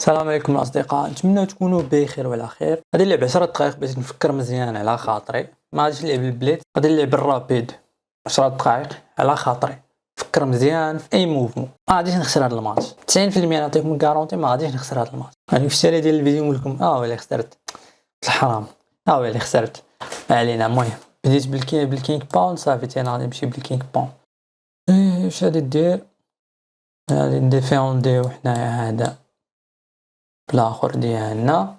السلام عليكم الأصدقاء، نتمنى تكونوا بخير وعلى خير. غادي نلعب 10 دقائق باش نفكر مزيان على خاطري، ما غاديش نلعب البليت، غادي نلعب الرابيد. 10 دقائق على خاطري، فكر مزيان في اي موفمون. ما غاديش نخسر هذا الماتش 90%، نعطيكم كارونتي ما غاديش نخسر هذا الماتش. يعني في الشارع ديال الفيديو نقول لكم ويلي خسرت الحرام، ويلي خسرت. ما علينا. المهم بديت بالكينغ باون، صافي انا غادي نمشي بالكينغ باون. اش غادي دير؟ غادي نديفيونديو حنايا هذا بالاخر ديالنا.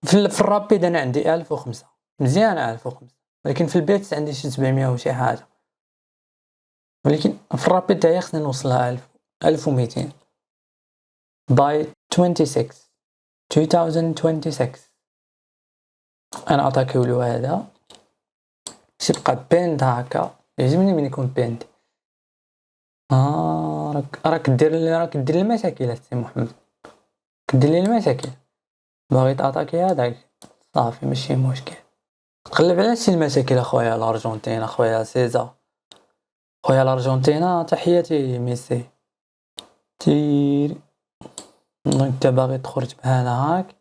في الرابيد انا عندي 1005 مزيان 1005، ولكن في البيت عندي شي 700 وشي حاجه، ولكن في الرابيد تاعي خصني نوصلها 1200 باي 2026. انا اتاكيو له هذا شي بقى بيند هكا، يعجبني من يكون بيند. راك دير المشاكل السي محمد، كدير لي المشاكل. باغي تاتاكي هذاك صافي ماشي مشكل. تقلب على شي المشاكل اخويا الارجنتين، اخويا سيزا، خويا الارجنتين. تحياتي ميسي. تير انت باغي تخرج بحال هاك،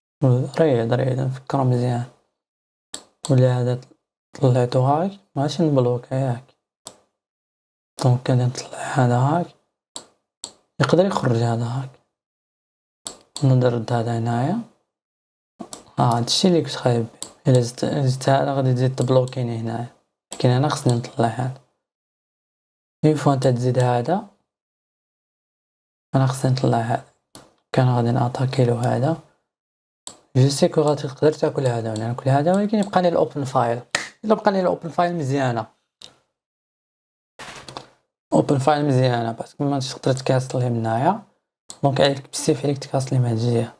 ريض نفكر مزيان، ولا هذا طلعتو هاك ماشي نبلوكا ياك. دونك غادي نطلع هذا هاك، يقدر يخرج هذا هاك، نرد هذا هنايا. هادشي اللي كنت خايب. الا زدت هذا غادي تزيد تبلوكيني هنايا، لكن انا خصني نطلع هذا. فوا انت تزيد هذا انا خصني نطلع هذا. كان غادي ناتاكي له هذا، جو سيكو غادي تقدر تاكل هذا ولا ناكل هذا، ولكن يبقى لي الاوبن فايل. الا بقى لي الاوبن فايل مزيانه، اوبن فايل مزيانه باسكو ما تقدر تكاسلي من هنايا. دونك عليك بزاف عليك تكاسلي من هاد الجهه.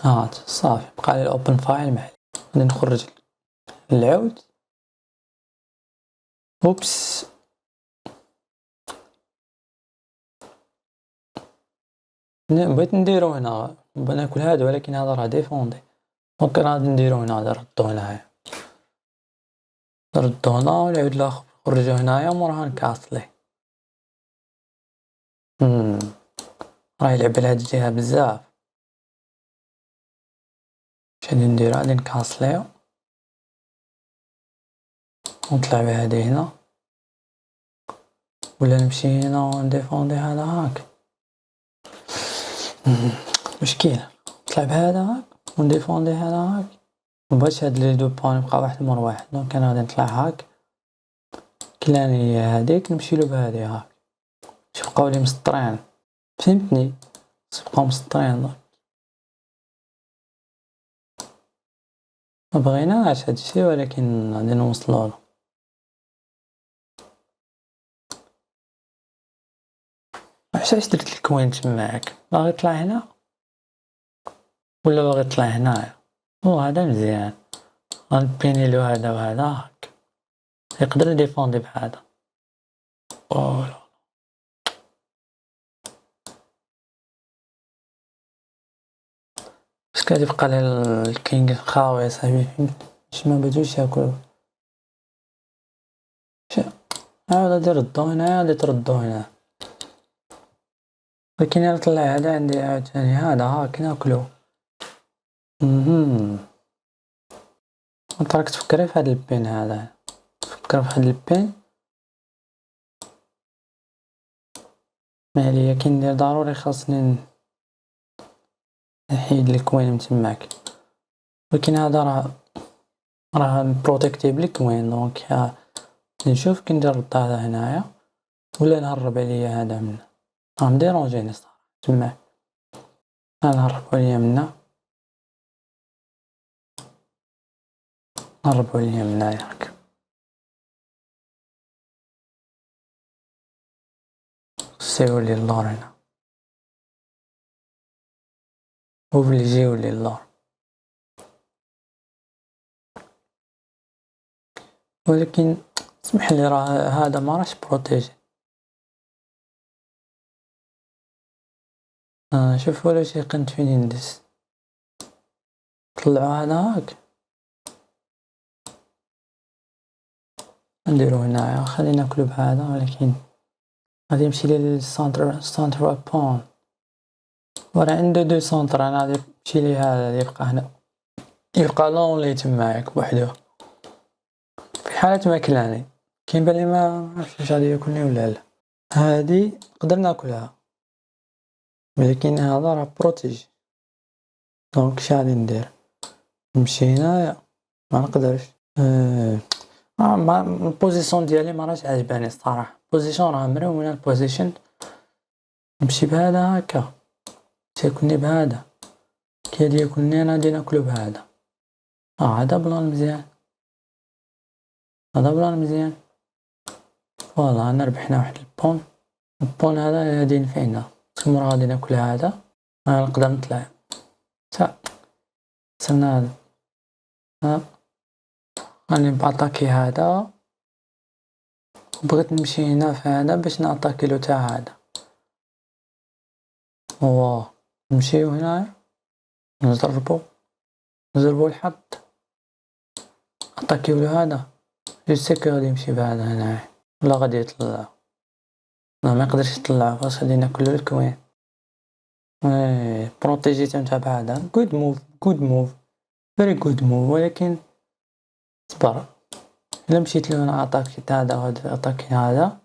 هات صافي بقى لي الاوبن فايل معلي. غادي نخرج العود. اوبس بغيت نديرو هنا، ناكل هذا ولكن هذا راه ديفوندي. دونك غادي نديرو هنا، نردو هنايا، نردو هنا والعود الاخر نخرجو هنايا وموراها نكاسلي. راه يلعب على هاد الجهه بزاف. اش غادي نديرو؟ غادي نكاسليو ونطلع بهادي هنا، ولا نمشي هنا ونديفوندي هذا هاك. مشكل نطلع بهذا هاك ونديفوندي هذا هاك. مبغيتش هاد لي دو بون يبقى واحد مور واحد، دونك انا غادي نطلع هاك كلاني هاديك نمشيلو بهادي هاك باش يبقاو لي مسطرين. فهمتني؟ يبقاو مسطرين. ما بغيناش هادشي ولكن غادي نوصلوله. علاش درت الكوين تماك؟ باغي طلع هنا ولا باغي طلع هنايا؟ هذا مزيان، غنبينيلو هذا وهذا هاك، يقدر يديفوندي بهذا. باش كتبقى لي الكينغ خاوي صاحبي، باش ما بدوش ياكلو. غادي نردو هنا، غادي تردو هنا، ولكن الا طلع هذا عندي عاوتاني هذا هاك ناكلو. انت راك تفكري في هاد البين هذا، تفكر في هاد البين. ما عليا كندير ضروري خاصني نحيد الكوين من تماك، ولكن هذا راه بروتيكتي بالكوين. دونك نشوف كي ندير رد هذا هنايا ولا نهرب عليا هذا منا. مديرونجيني صراحه تماك، نهربو عليا منا، نهربو عليا منا ياك. سيولي اللور هنا وبليجيولي اللور، ولكن اسمح لي راه هذا ما راهش بروتيجي. شوف ولا شي قنت فين ندس. طلعوا هذا هاك نديرو هنايا، خلينا ناكلو بهذا، ولكن غادي نمشي للسونتر بون. وراه عنده دو سونطر، انا غادي نمشي ليه هذا اللي يبقى هنا، يبقى لونلي تماك بوحدو في حالة ما كلاني. كاين بالي ما عرفتش واش غادي ياكلني ولا لا. هادي نقدر ناكلها ولكن هذا راه بروتيجي، دونك اش غادي ندير؟ نمشي هنايا ما نقدرش. ما البوزيسيون ديالي ما راهش عجباني الصراحه، البوزيسيون راه مريونه البوزيشن. نمشي بهذا هكا تاكلني بهذا، كي غادي ياكلني انا غادي ناكلو بهذا. هذا بلان مزيان، هذا بلان مزيان. فوالا انا ربحنا واحد البون هذا غادي ينفعنا. ثم غادي ناكل هذا، انا نقدر نطلع استنى هذا. راني باطاكي هذا وبغيت نمشي هنا في هذا باش ناتاكيلو تاع هذا. نمشيو هنايا نضربو الحظ اتاكيو هذا. جو سي كو غادي يمشي بهذا هنايا ولا غادي يطلع. لا ما يقدرش يطلع، فاش غادي ناكلو الكوين. بروتيجيت نتاع هذا. good move very good move. ولكن صبر، الا مشيت له انا اتاكيت هذا وهذا اتاكي هذا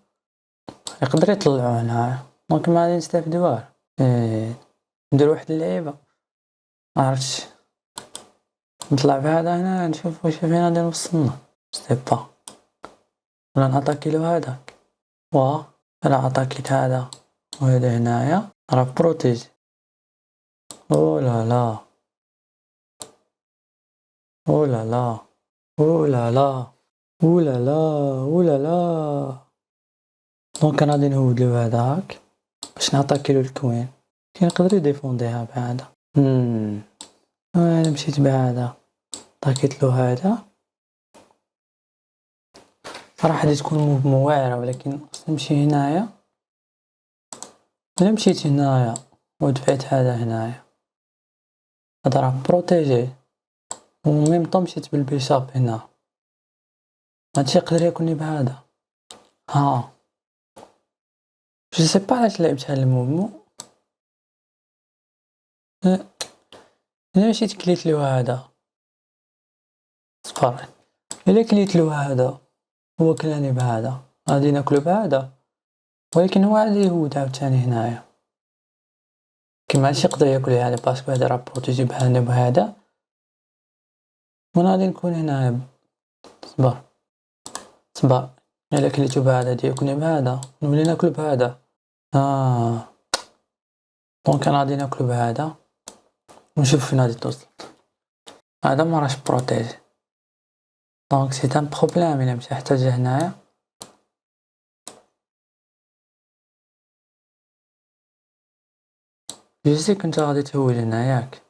يقدر يطلعو هنايا، دونك ما غادي نستافدو والو. ندير واحد اللعيبه معرفتش، نطلع بهذا هنا نشوف واش فين غادي نوصلنا. سي با ولا ناتاكيلو هذاك. الا اتاكيت هذا وهذا هنايا راه بروتيج. او لا لا او لا لا او لا لا او لا لا او لا لا. دونك انا غادي نهودلو هذاك باش ناتاكيلو الكوين، كاين يقدر يديفونديها بهذا. انا مشيت بهذا طاكيت له هذا. صراحه غادي تكون موف واعره، ولكن نمشي هنايا. الا مشيت هنايا ودفعت هذا هنايا هذا راه بروتيجي، وميم طون مشيت بالبيشاب هنا هادشي يقدر ياكلني بهذا. جو سي با علاش لعبت هاد الموفمون. الا مشيت كليت له هذا صفر، الا كليت له هذا هو كلاني بهذا غادي ناكلو بهذا، ولكن هو غادي يهود عاوتاني هنايا. كيما هادشي يقدر ياكل هذا باسكو هذا راه بروتيجي بهذا وبهذا، وانا غادي نكون هنايا. صبر الا كليتو بهذا غادي ياكلني بهذا نولي ناكل بهذا. دونك انا غادي ناكل بهذا ونشوف فين غادي توصل. هذا ما راهش بروتيجي، دونك سي ان بروبليم. الا مشى حتى جا هنايا جو كنت غادي تهول هنا ياك،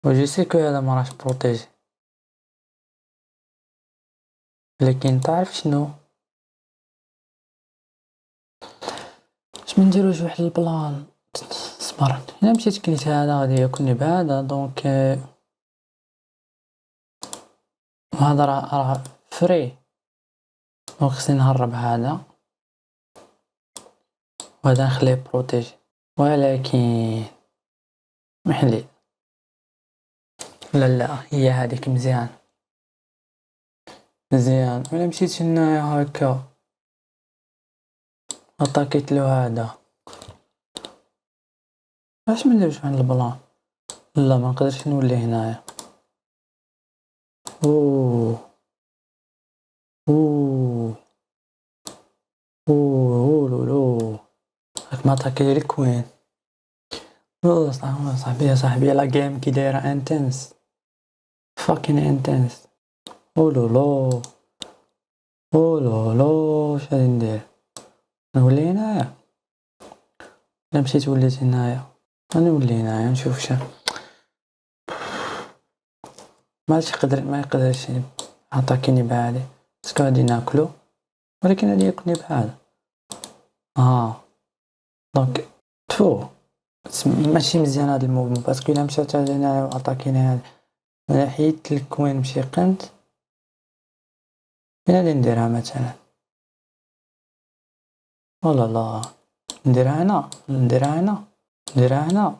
وجو سي كو هذا ما راهش بروتيجي. لكن تعرف شنو، اش من نديروش واحد البلان. صبر الا مشيت كليت هذا غادي ياكلني بهذا، دونك هذا راه فري، دونك خصني نهرب هذا وهذا نخليه بروتيجي. ولكن محلي لا هي هذيك مزيان. ولا مشيت هنايا هكا اتاكيت له هذا. اش ما نديرش واحد البلان. لا ما نقدرش نولي هنايا. اوه اوه اوه لولو راك ما اتاكي لك وين. صاحبي يا صاحبي لا جيم كي دايره انتنس فاكين انتنس. لولو اش غادي ندير؟ نولي هنايا. الا مشيت وليت هنايا غنولي هنايا نشوف ما يقدرش يعطيني بهذه باسكو غادي ناكلو، ولكن غادي ياكلني بهذا. دونك ماشي مزيان هاد الموفمون، باسكو الا مشات هنايا وعطاكيني هذا انا حيدت لك وين نمشي قمت فين غادي نديرها مثلا. لا نديرها هنا.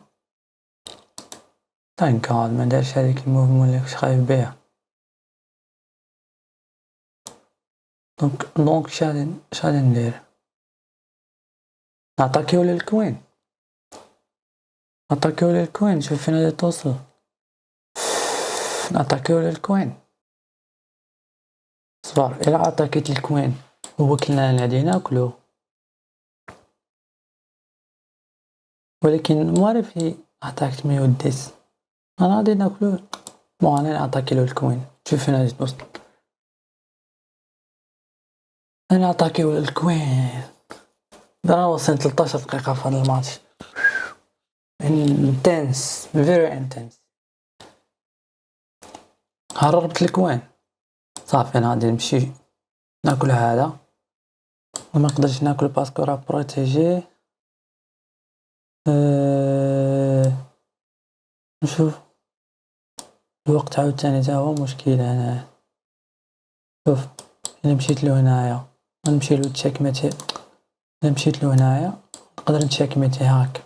تانكال ما دارش هذيك الموفمون اللي كنت خايف بيها. دونك شادي ندير؟ نعطاكيو للكوين شوف فين غادي توصل. نعطاكيو للكوين. صبر إلا عطاكيت الكوين هو كلنا غادي ناكلو، ولكن موارفي عطاكت 110 انا غادي ناكلو. انا نعطاكيلو الكوين شوف فين غادي توصل. انا نعطاكيو الكوين. انا وصلت 13 دقيقة في هذا الماتش. intense very intense. هربت الكوين صافي. انا غادي نمشي ناكل هذا وما نقدرش ناكل باسكو راه بروتيجي. نشوف الوقت عاوتاني تا هو مشكل. انا شوف الا مشيت له هنايا غنمشي له تشيكميتي. الا مشيت له هنايا نقدر نتشيكميتي هاك.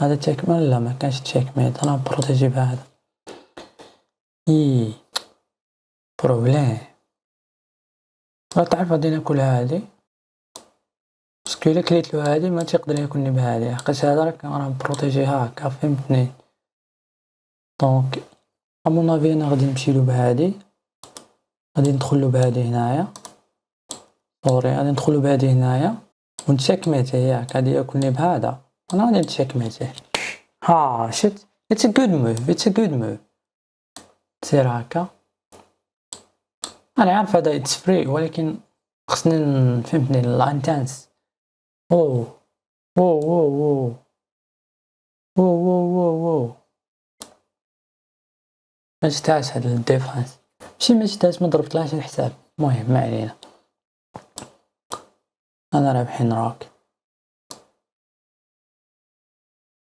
هذا تشيكميت لا ما كانش تشيكميت. انا بروتيجي بهذا. بروبليم. تعرف غادي ناكل هادي باسكو الا كليت له هادي ما تيقدر ياكلني بهادي حقاش هذا راه بروتيجي هاكا فهمتني. دونك امون افي انا غادي نمشي له بهادي. غادي ندخل له بهادي هنايا. سوري غادي ندخل له بهادي هنايا ونتشيكميتيه ياك. غادي ياكلني بهذا انا غادي نتشيكميتيه. شت it's a good move. تسير هكا. انا عارف هذا it's free ولكن خصني فهمتني الانتنس. ما جتعش هاد الديفانس. ما جتعش ما ضربتلهاش الحساب. المهم ما علينا. انا رابحين روك.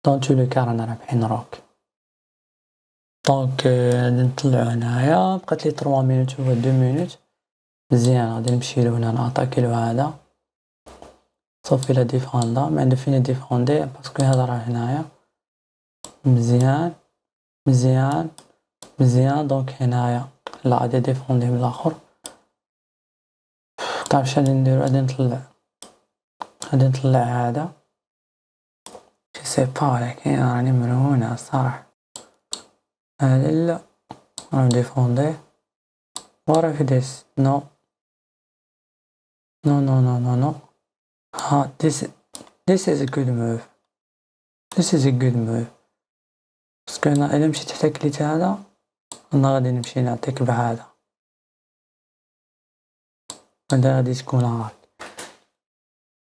دونت لو كار انا رابحين روك. دونك نطلعو هنايا. بقات لي 3 مينوت و 2 مينوت. مزيان غادي نمشي له هنا نعطاكيلو هذا صافي. لا ديفوندا ما عنده فين ديفوندي باسكو هذا راه هنايا. مزيان دونك هنايا لا غادي ديفوندي من الاخر. تعرف شنو غادي ندير؟ غادي نطلع هذا سي با ولكن راني مرهونة الصراحة. هذا لا راه ديفوندي ورا في ديس نو this is a good move. باسكو انا الا مشيت حتى كليت هذا انا غادي نمشي نعطيك بهذا. هذا غادي تكون هاك.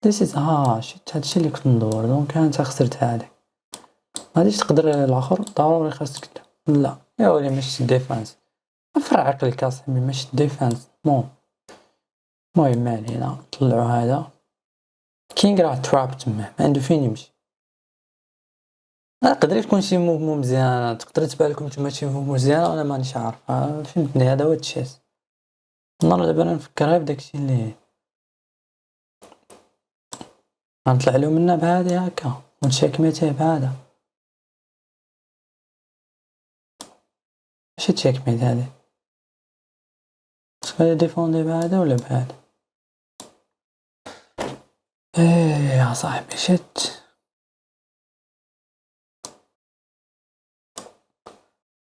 this is شت هادشي اللي كنت ندور. دونك انت خسرت هذه. غاديش تقدر الاخر ضروري خاصك لا يا ولي ماشي ديفانس. فرع عقلك اصاحبي ماشي ديفانس. المهم ما علينا. نطلعو هذا. كينغ راه تراب تما ما عنده فين يمشي. تقدر تكون شي موفمون مزيان. تقدر تبان لكم نتوما شي موفمون مزيان انا مانيش عارف. فهمتني هذا هو التشيس. انا دابا نفكر غير بداكشي اللي غنطلع له منا بهادي هكا ونشيكميتيه بهذا. ماشي تشيكميت هادي. غادي ديفوندي بهذا ولا بهذا. يا صاحبي شت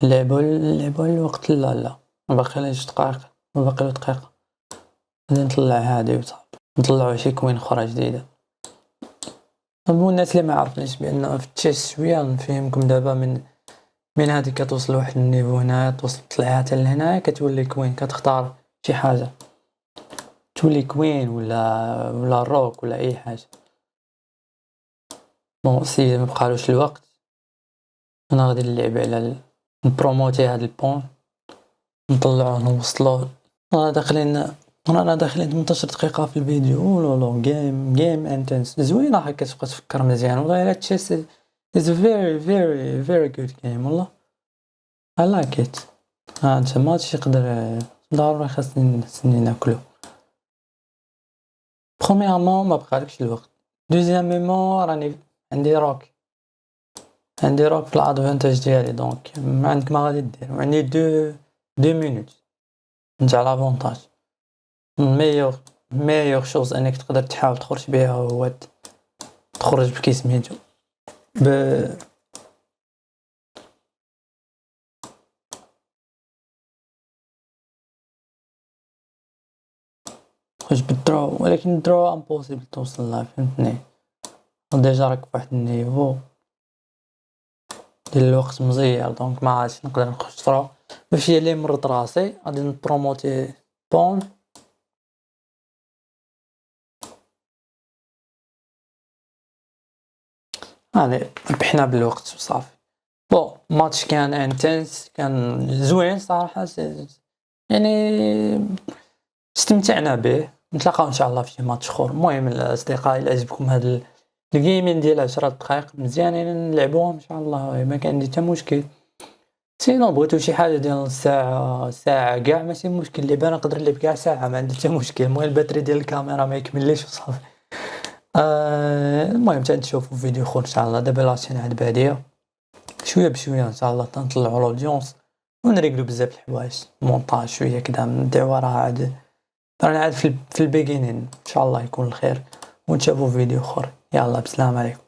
لعبوا الوقت. لا باقي لي 2 دقائق. باقي له دقيقة. غادي نطلع هادي وصافي. نطلعو شي كوين اخرى جديدة. الناس اللي ما عرفنيش بان في التشيس شويه نفهمكم دابا من هذه كتوصل لواحد النيفو هنا توصل تطلع حتى لهنا كتولي كوين. كتختار شي حاجه تولي كوين ولا روك ولا اي حاجه. بون سي ما بقالوش الوقت انا غادي نلعب على نبروموتي هذا البون نطلعوه نوصلوه. رانا داخلين 18 دقيقة في الفيديو. لولو جيم انتنس زوينة هكا تبقى تفكر مزيان. والله الا تشيس is a very good game والله I like it. هاد ماتش يقدر ضروري خاصني ناكلو. برومييرمون ما بقالكش الوقت. دوزياميمون راني عندي روك في الادفانتاج ديالي، دونك ما عندك ما غادي دير، وعندي دو مينوت نتاع لافونتاج. ميور شوز انك تقدر تحاول تخرج بها هو تخرج بكي سميتو تخرج بالدرو، ولكن الدرو امبوسيبل توصل لها، فهمتني؟ ديجا راك فواحد النيفو ديال الوقت مزيان، دونك ما عادش نقدر نخرج درو. باش هي اللي مرض راسي غادي نبروموتي بون. هاني ربحنا بالوقت وصافي. بون ماتش كان انتنس، كان زوين صراحة، يعني استمتعنا به. نتلاقاو ان شاء الله في ماتش اخر. المهم الاصدقاء، الى عجبكم هاد الجيمين ديال 10 دقائق مزيانين نلعبوهم ان شاء الله، ما كان عندي حتى مشكل. سينو بغيتو شي حاجه ديال ساعه كاع ماشي مشكل، اللعبه نقدر نلعب كاع ساعه ما عندي حتى مشكل. المهم الباتري ديال الكاميرا ما يكمليش وصافي. المهم تنشوفوا فيديو اخر ان شاء الله. دابا لاشين عاد باديه شويه بشويه ان شاء الله تنطلعوا الاودينس ونريقلوا بزاف الحوايج، مونتاج شويه كدا نديروا راها عاد رانا عاد في البيجينين. ان شاء الله يكون الخير ونشوفوا فيديو اخر. يلا بسلام عليكم.